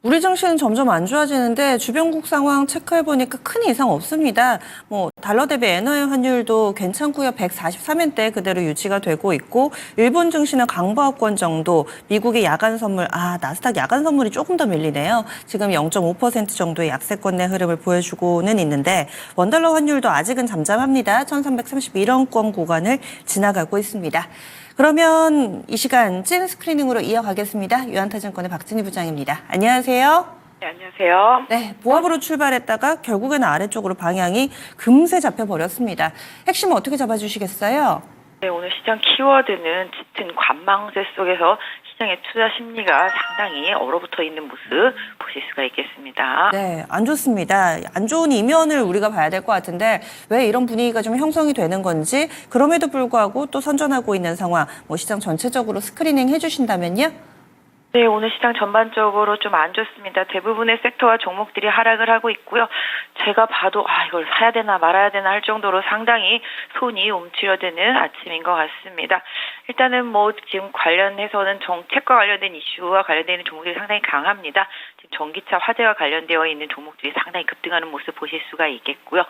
우리 증시는 점점 안 좋아지는데 주변국 상황 체크해보니까 큰 이상 없습니다. 달러 대비 엔화의 환율도 괜찮고요. 143엔대 그대로 유지가 되고 있고 일본 증시는 강보합권 정도, 미국의 야간 선물, 나스닥 야간 선물이 조금 더 밀리네요. 지금 0.5% 정도의 약세권 내 흐름을 보여주고는 있는데 원달러 환율도 아직은 잠잠합니다. 1331원권 구간을 지나가고 있습니다. 그러면 이 시간 찐 스크리닝으로 이어가겠습니다. 유한타증권의 박진희 부장입니다. 안녕하세요. 네, 안녕하세요. 네, 보합으로 출발했다가 결국에는 아래쪽으로 방향이 금세 잡혀버렸습니다. 핵심은 어떻게 잡아주시겠어요? 네, 오늘 시장 키워드는 짙은 관망세 속에서 시장의 투자 심리가 상당히 얼어붙어 있는 모습 보실 수가 있겠습니다. 네, 안 좋습니다. 안 좋은 이면을 우리가 봐야 될 것 같은데 왜 이런 분위기가 좀 형성이 되는 건지, 그럼에도 불구하고 또 선전하고 있는 상황, 시장 전체적으로 스크리닝 해주신다면요? 네, 오늘 시장 전반적으로 좀 안 좋습니다. 대부분의 sek터와 종목들이 하락을 하고 있고요. 제가 봐도 이걸 사야 되나 말아야 되나 할 정도로 상당히 손이 움츠려드는 아침인 것 같습니다. 일단은 지금 관련해서는 정책과 관련된 이슈와 관련되어 있는 종목들이 상당히 강합니다. 지금 전기차 화재와 관련되어 있는 종목들이 상당히 급등하는 모습 보실 수가 있겠고요.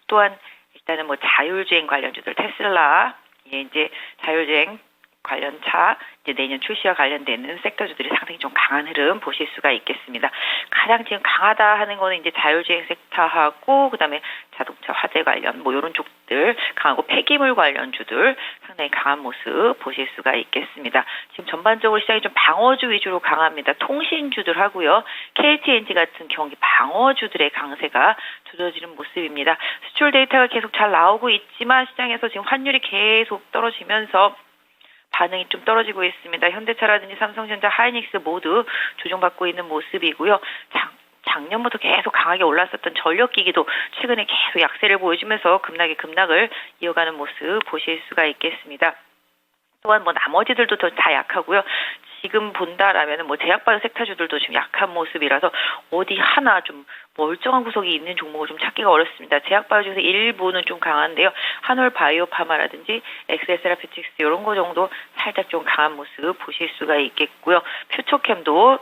또한 일단은 자율주행 관련주들 테슬라, 이제 자율주행 관련 차 이제 내년 출시와 관련되는 섹터주들이 상당히 좀 강한 흐름 보실 수가 있겠습니다. 가장 지금 강하다 하는 거는 이제 자율주행 섹터하고 그다음에 자동차 화재 관련 이런 쪽들 강하고 폐기물 관련주들 상당히 강한 모습 보실 수가 있겠습니다. 지금 전반적으로 시장이 좀 방어주 위주로 강합니다. 통신주들 하고요. KTNG 같은 경기 방어주들의 강세가 두드러지는 모습입니다. 수출 데이터가 계속 잘 나오고 있지만 시장에서 지금 환율이 계속 떨어지면서 반응이 좀 떨어지고 있습니다. 현대차라든지 삼성전자, 하이닉스 모두 조정받고 있는 모습이고요. 작년부터 계속 강하게 올랐었던 전력기기도 최근에 계속 약세를 보여주면서 급락을 이어가는 모습 보실 수가 있겠습니다. 또한 나머지들도 다 약하고요. 지금 본다라면 제약바이오 섹터주들도 지금 약한 모습이라서 어디 하나 좀 멀쩡한 구석이 있는 종목을 좀 찾기가 어렵습니다. 제약바이오 중에서 일부는 좀 강한데요. 한올바이오파마라든지 엑스세라피틱스 이런 거 정도 살짝 좀 강한 모습 보실 수가 있겠고요. 퓨처캠도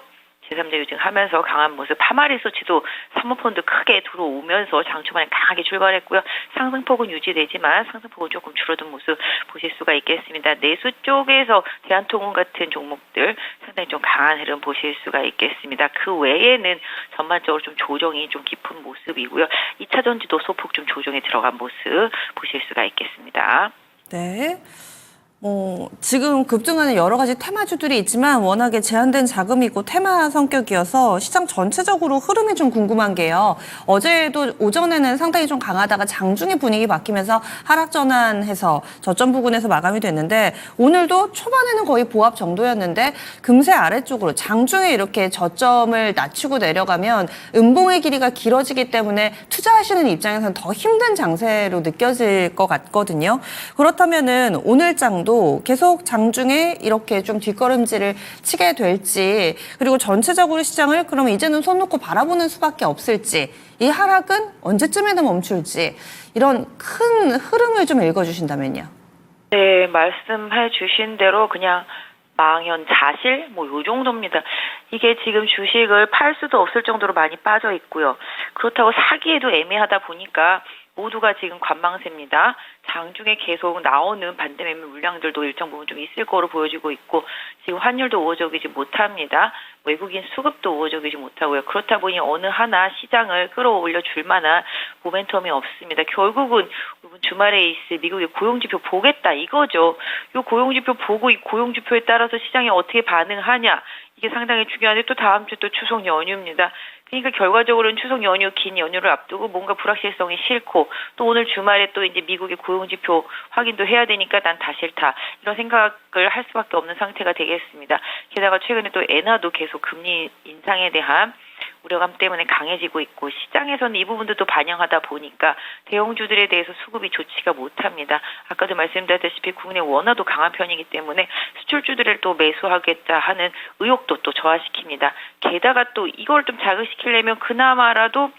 제3자 유증하면서 강한 모습, 파마리소치도 사모펀드 크게 들어오면서 장초반에 강하게 출발했고요. 상승폭은 유지되지만 상승폭은 조금 줄어든 모습 보실 수가 있겠습니다. 내수 쪽에서 대한통운 같은 종목들 상당히 좀 강한 흐름 보실 수가 있겠습니다. 그 외에는 전반적으로 좀 조정이 좀 깊은 모습이고요. 2차 전지도 소폭 좀 조정에 들어간 모습 보실 수가 있겠습니다. 네. 지금 급등하는 여러 가지 테마주들이 있지만 워낙에 제한된 자금이고 테마 성격이어서 시장 전체적으로 흐름이 좀 궁금한 게요. 어제도 오전에는 상당히 좀 강하다가 장중에 분위기 바뀌면서 하락 전환해서 저점 부근에서 마감이 됐는데 오늘도 초반에는 거의 보합 정도였는데 금세 아래쪽으로 장중에 이렇게 저점을 낮추고 내려가면 음봉의 길이가 길어지기 때문에 투자하시는 입장에서는 더 힘든 장세로 느껴질 것 같거든요. 그렇다면은 오늘 장도 계속 장중에 이렇게 좀 뒷걸음질을 치게 될지, 그리고 전체적으로 시장을 그러면 이제는 손 놓고 바라보는 수밖에 없을지, 이 하락은 언제쯤에나 멈출지, 이런 큰 흐름을 좀 읽어주신다면요. 네, 말씀해 주신 대로 그냥 망연자실 요 정도입니다. 이게 지금 주식을 팔 수도 없을 정도로 많이 빠져 있고요. 그렇다고 사기에도 애매하다 보니까 모두가 지금 관망세입니다. 장중에 계속 나오는 반대매매 물량들도 일정 부분 좀 있을 거로 보여지고 있고, 지금 환율도 우호적이지 못합니다. 외국인 수급도 우호적이지 못하고요. 그렇다 보니 어느 하나 시장을 끌어올려 줄 만한 모멘텀이 없습니다. 결국은 이번 주말에 있을 미국의 고용지표 보겠다 이거죠. 이 고용지표 보고 이 고용지표에 따라서 시장이 어떻게 반응하냐, 이게 상당히 중요한데 또 다음 주 또 추석 연휴입니다. 그러니까 결과적으로는 추석 연휴, 긴 연휴를 앞두고 뭔가 불확실성이 싫고, 또 오늘 주말에 또 이제 미국의 고용지표 확인도 해야 되니까 난 다 싫다, 이런 생각을 할 수밖에 없는 상태가 되겠습니다. 게다가 최근에 또 엔화도 계속 금리 인상에 대한 우려감 때문에 강해지고 있고, 시장에서는 이 부분도 반영하다 보니까 대형주들에 대해서 수급이 좋지가 못합니다. 아까도 말씀드렸다시피 국내 원화도 강한 편이기 때문에 수출주들을 또 매수하겠다 하는 의욕도 또 저하시킵니다. 게다가 또 이걸 좀 자극시키려면 그나마라도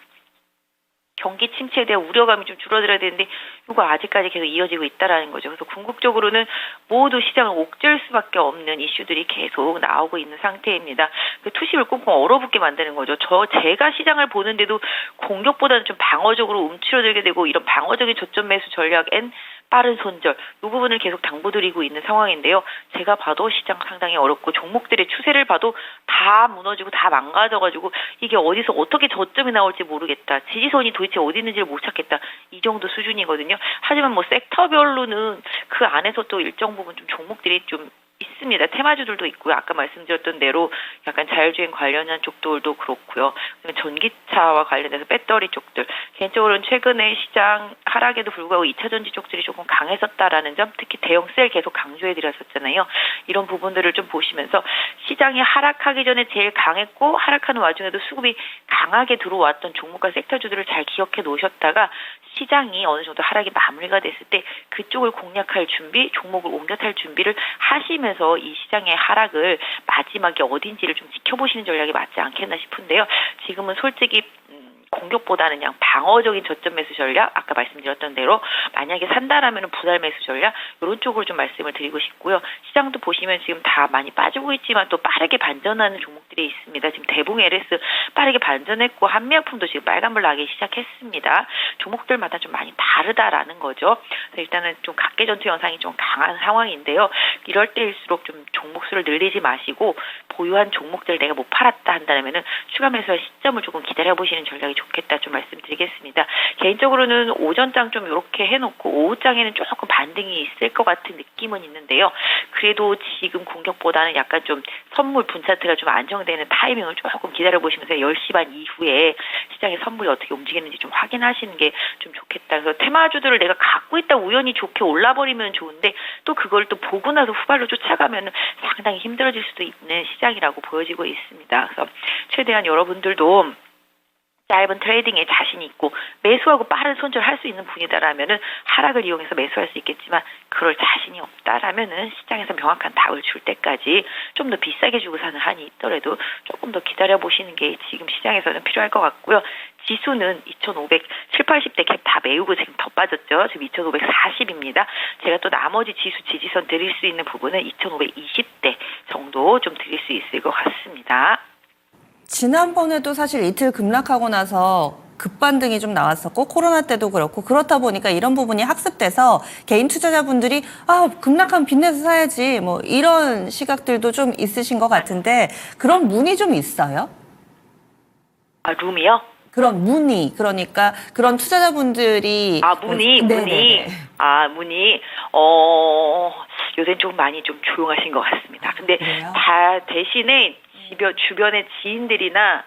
경기 침체에 대한 우려감이 좀 줄어들어야 되는데 이거 아직까지 계속 이어지고 있다라는 거죠. 그래서 궁극적으로는 모두 시장을 옥죄할 수밖에 없는 이슈들이 계속 나오고 있는 상태입니다. 그 투심을 꽁꽁 얼어붙게 만드는 거죠. 제가 시장을 보는데도 공격보다는 좀 방어적으로 움츠러들게 되고 이런 방어적인 저점 매수 전략엔 빠른 손절 이 부분을 계속 당부드리고 있는 상황인데요. 제가 봐도 시장 상당히 어렵고 종목들의 추세를 봐도 다 무너지고 다 망가져가지고 이게 어디서 어떻게 저점이 나올지 모르겠다. 지지선이 도대체 어디 있는지를 못 찾겠다. 이 정도 수준이거든요. 하지만 뭐 섹터별로는 그 안에서 또 일정 부분 좀 종목들이 좀 있습니다. 테마주들도 있고요. 아까 말씀드렸던 대로 약간 자율주행 관련한 쪽들도 그렇고요. 그다음에 전기차와 관련해서 배터리 쪽들. 개인적으로는 최근에 시장 하락에도 불구하고 2차 전지 쪽들이 조금 강했었다라는 점, 특히 대형 셀 계속 강조해드렸었잖아요. 이런 부분들을 좀 보시면서 시장이 하락하기 전에 제일 강했고 하락하는 와중에도 수급이 강하게 들어왔던 종목과 섹터주들을 잘 기억해 놓으셨다가 시장이 어느 정도 하락이 마무리가 됐을 때 그쪽을 공략할 준비, 종목을 옮겨 탈 준비를 하시면서 이 시장의 하락을 마지막에 어딘지를 좀 지켜보시는 전략이 맞지 않겠나 싶은데요. 지금은 솔직히 공격보다는 그냥 방어적인 저점 매수 전략, 아까 말씀드렸던 대로 만약에 산다라면 분할 매수 전략 이런 쪽으로 좀 말씀을 드리고 싶고요. 시장도 보시면 지금 다 많이 빠지고 있지만 또 빠르게 반전하는 종목들이 있습니다. 지금 대봉 LS 빠르게 반전했고 한미약품도 지금 빨간불 나기 시작했습니다. 종목들마다 좀 많이 다르다라는 거죠. 그래서 일단은 좀 각계전투 현상이 좀 강한 상황인데요. 이럴 때일수록 좀 종목 수를 늘리지 마시고 보유한 종목들 내가 못 팔았다 한다면은 추가 매수할 시점을 조금 기다려보시는 전략이 좋겠다 좀 말씀드리겠습니다. 개인적으로는 오전장 좀 이렇게 해놓고 오후장에는 조금 반등이 있을 것 같은 느낌은 있는데요. 그래도 지금 공격보다는 약간 좀 선물 분차트가 좀 안정되는 타이밍을 조금 기다려보시면서 10시 반 이후에 시장의 선물이 어떻게 움직이는지 좀 확인하시는 게 좀 좋겠다. 그래서 테마주들을 내가 갖고 있다 우연히 좋게 올라버리면 좋은데 또 그걸 또 보고 나서 후발로 쫓아가면 상당히 힘들어질 수도 있는 시장이라고 보여지고 있습니다. 그래서 최대한 여러분들도 짧은 트레이딩에 자신이 있고 매수하고 빠른 손절할 수 있는 분이다라면은 하락을 이용해서 매수할 수 있겠지만 그럴 자신이 없다라면은 시장에서 명확한 답을 줄 때까지 좀 더 비싸게 주고 사는 한이 있더라도 조금 더 기다려 보시는 게 지금 시장에서는 필요할 것 같고요. 지수는 2,570, 80대 갭 다 메우고 지금 더 빠졌죠. 지금 2,540입니다. 제가 또 나머지 지수 지지선 드릴 수 있는 부분은 2,520대 정도 좀 드릴 수 있을 것 같습니다. 지난번에도 사실 이틀 급락하고 나서 급반등이 좀 나왔었고 코로나 때도 그렇고 그렇다 보니까 이런 부분이 학습돼서 개인 투자자분들이 급락하면 빚내서 사야지 뭐 이런 시각들도 좀 있으신 것 같은데 그런 문의 좀 있어요? 룸이요? 그런 문의 그러니까 그런 투자자분들이 문의. 네네네. 문의. 요새는 좀 많이 좀 조용하신 것 같습니다. 근데 그래요? 다 대신에 주변의 지인들이나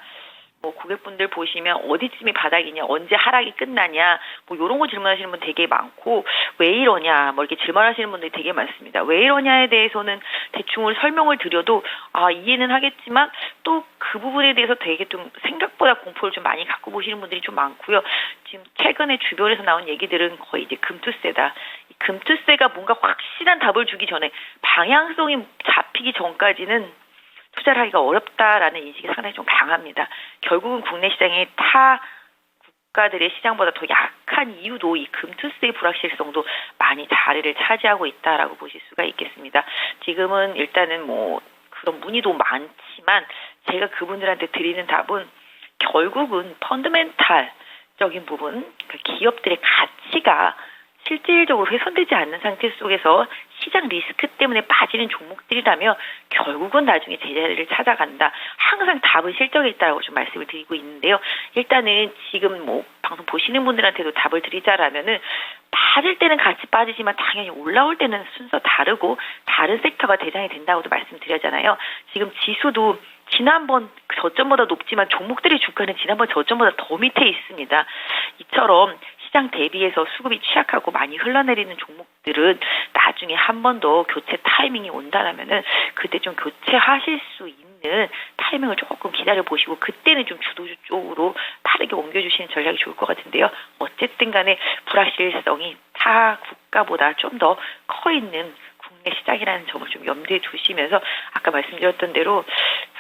뭐 고객분들 보시면 어디쯤이 바닥이냐, 언제 하락이 끝나냐, 뭐 이런 거 질문하시는 분 되게 많고 왜 이러냐, 뭐 이렇게 질문하시는 분들이 되게 많습니다. 왜 이러냐에 대해서는 대충 설명을 드려도 이해는 하겠지만 또 그 부분에 대해서 되게 좀 생각보다 공포를 좀 많이 갖고 보시는 분들이 좀 많고요. 지금 최근에 주변에서 나온 얘기들은 거의 이제 금투세다. 이 금투세가 뭔가 확실한 답을 주기 전에 방향성이 잡히기 전까지는 투자를 하기가 어렵다라는 인식이 상당히 좀 강합니다. 결국은 국내 시장이 타 국가들의 시장보다 더 약한 이유도 이 금투세의 불확실성도 많이 자리를 차지하고 있다라고 보실 수가 있겠습니다. 지금은 일단은 뭐 그런 문의도 많지만 제가 그분들한테 드리는 답은 결국은 펀더멘탈적인 부분, 그러니까 기업들의 가치가 실질적으로 훼손되지 않는 상태 속에서 시장 리스크 때문에 빠지는 종목들이라면 결국은 나중에 제자리를 찾아간다. 항상 답은 실적에 있다라고 좀 말씀을 드리고 있는데요. 일단은 지금 뭐 방송 보시는 분들한테도 답을 드리자라면은 빠질 때는 같이 빠지지만 당연히 올라올 때는 순서 다르고 다른 섹터가 대장이 된다고도 말씀드렸잖아요. 지금 지수도 지난번 저점보다 높지만 종목들의 주가는 지난번 저점보다 더 밑에 있습니다. 이처럼 시장 대비해서 수급이 취약하고 많이 흘러내리는 종목들은 나중에 한 번 더 교체 타이밍이 온다라면은 그때 좀 교체하실 수 있는 타이밍을 조금 기다려 보시고 그때는 좀 주도주 쪽으로 빠르게 옮겨주시는 전략이 좋을 것 같은데요. 어쨌든 간에 불확실성이 타 국가보다 좀 더 커 있는 국내 시장이라는 점을 좀 염두에 두시면서 아까 말씀드렸던 대로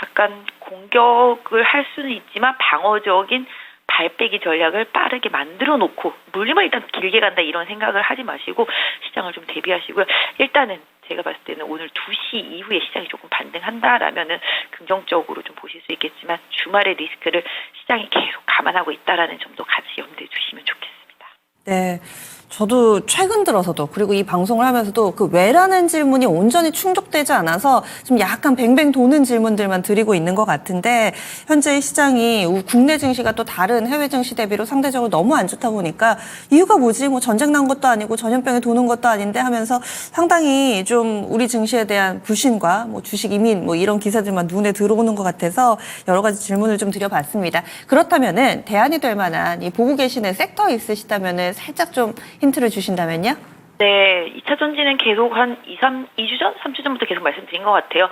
약간 공격을 할 수는 있지만 방어적인 발빼기 전략을 빠르게 만들어 놓고 물리면 일단 길게 간다 이런 생각을 하지 마시고 시장을 좀 대비하시고요. 일단은 제가 봤을 때는 오늘 2시 이후에 시장이 조금 반등한다라면은 긍정적으로 좀 보실 수 있겠지만 주말의 리스크를 시장이 계속 감안하고 있다라는 점도 같이 염두에 두시면 좋겠습니다. 네. 저도 최근 들어서도 그리고 이 방송을 하면서도 그 왜라는 질문이 온전히 충족되지 않아서 좀 약간 뱅뱅 도는 질문들만 드리고 있는 것 같은데 현재 시장이 국내 증시가 또 다른 해외 증시 대비로 상대적으로 너무 안 좋다 보니까 이유가 뭐지? 뭐 전쟁 난 것도 아니고 전염병이 도는 것도 아닌데 하면서 상당히 좀 우리 증시에 대한 불신과 뭐 주식 이민 뭐 이런 기사들만 눈에 들어오는 것 같아서 여러 가지 질문을 좀 드려봤습니다. 그렇다면은 대안이 될 만한 이 보고 계시는 섹터 있으시다면은 살짝 좀 힌트를 주신다면요? 네, 2차 전지는 계속 한 2주 전, 3주 전부터 계속 말씀드린 것 같아요.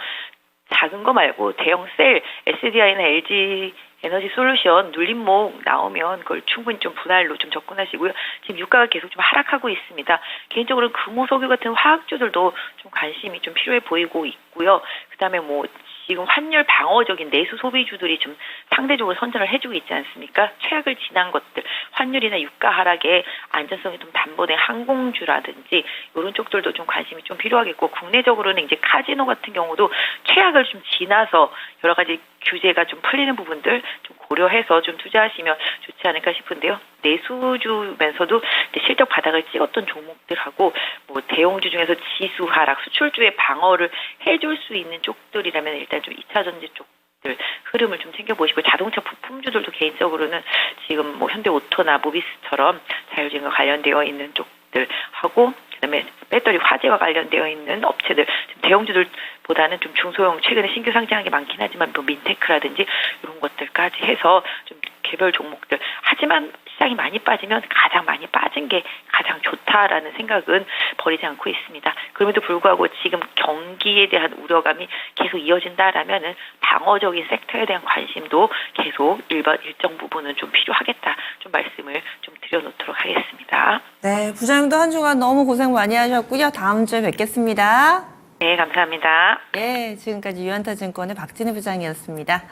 작은 거 말고 대형 셀, SDI나 LG 에너지 솔루션 눌림목 나오면 그걸 충분히 좀 분할로 좀 접근하시고요. 지금 유가가 계속 좀 하락하고 있습니다. 개인적으로 금호석유 같은 화학주들도 좀 관심이 좀 필요해 보이고 있고요. 그다음에 뭐 지금 환율 방어적인 내수 소비주들이 좀 상대적으로 선전을 해주고 있지 않습니까? 최악을 지난 것들, 환율이나 유가 하락에 안전성이 좀 담보된 항공주라든지 이런 쪽들도 좀 관심이 좀 필요하겠고 국내적으로는 이제 카지노 같은 경우도 최악을 좀 지나서 여러 가지 규제가 좀 풀리는 부분들 좀 고려해서 좀 투자하시면 좋지 않을까 싶은데요. 내수주면서도 실적 바닥을 찍었던 종목들하고 뭐 대형주 중에서 지수 하락, 수출주의 방어를 해줄 수 있는 쪽들이라면 일단 좀 2차 전지 쪽들 흐름을 좀 챙겨보시고 자동차 부품주들도 개인적으로는 지금 뭐 현대오토나 모비스처럼 자율주행과 관련되어 있는 쪽들 하고 그다음에 배터리 화재와 관련되어 있는 업체들 대형주들보다는 좀 중소형 최근에 신규 상장한 게 많긴 하지만 뭐 민테크라든지 이런 것들까지 해서 좀 개별 종목들 하지만 시장이 많이 빠지면 가장 많이 빠진 게 가장 좋다라는 생각은 버리지 않고 있습니다. 그럼에도 불구하고 지금 경기에 대한 우려감이 계속 이어진다라면은 방어적인 섹터에 대한 관심도 계속 일정 부분은 좀 필요하겠다. 좀 말씀을 좀 드려놓도록 하겠습니다. 네, 부장님도 한 주간 너무 고생 많이 하셨고요. 다음 주에 뵙겠습니다. 네, 감사합니다. 네, 지금까지 유한타증권의 박진희 부장이었습니다.